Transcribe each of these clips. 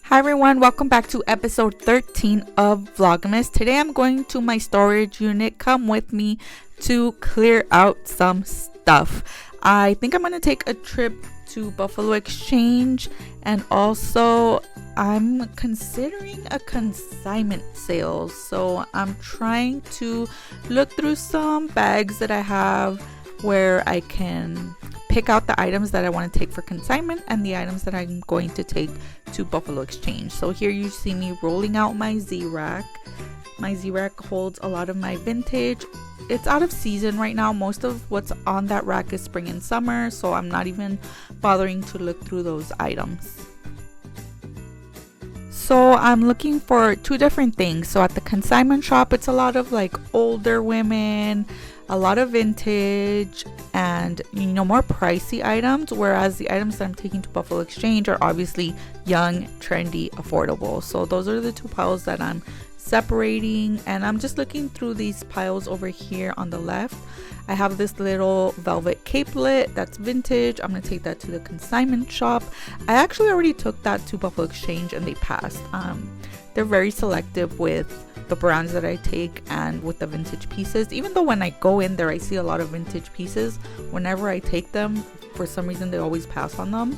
Hi everyone, welcome back to episode 13 of Vlogmas. Today I'm going to my storage unit. Come with me to clear out some stuff. I think I'm going to take a trip to Buffalo Exchange, and also I'm considering a consignment sale. So I'm trying to look through some bags that I have where I can pick out the items that I want to take for consignment and the items that I'm going to take to Buffalo Exchange. So here you see me rolling out my Z-Rack. My Z-Rack holds a lot of my vintage. It's out of season right now. Most of what's on that rack is spring and summer, so I'm not even bothering to look through those items. So I'm looking for two different things. So at the consignment shop, it's a lot of like older women, a lot of vintage, and more pricey items, whereas the items that I'm taking to Buffalo Exchange are obviously young, trendy, affordable. So those are the two piles that I'm separating, and I'm just looking through these piles over here on the left. I have this little velvet capelet that's vintage. I'm gonna take that to the consignment shop. I actually already took that to Buffalo Exchange and they passed. They're very selective with the brands that I take and with the vintage pieces. Even though when I go in there I see a lot of vintage pieces, whenever I take them, for some reason they always pass on them.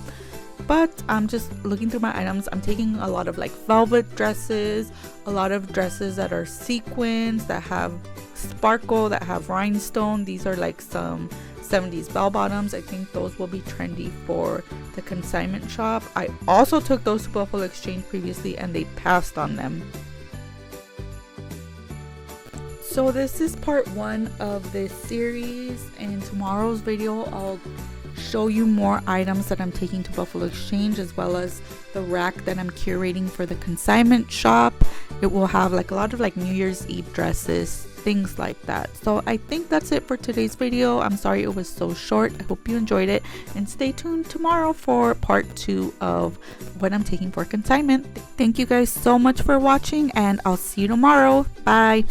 But I'm just looking through my items. I'm taking a lot of like velvet dresses, a lot of dresses that are sequins, that have sparkle, that have rhinestone. These are like some 70s bell bottoms. I think those will be trendy for the consignment shop. I also took those to Buffalo Exchange previously and they passed on them. So this is part one of this series. In tomorrow's video I'll show you more items that I'm taking to Buffalo Exchange, as well as the rack that I'm curating for the consignment shop. It will have like a lot of like New Year's Eve dresses, things like that. So I think that's it for today's video. I'm sorry it was so short. I hope you enjoyed it, and stay tuned tomorrow for part 2 of what I'm taking for consignment. Thank you guys so much for watching, and I'll see you tomorrow. Bye.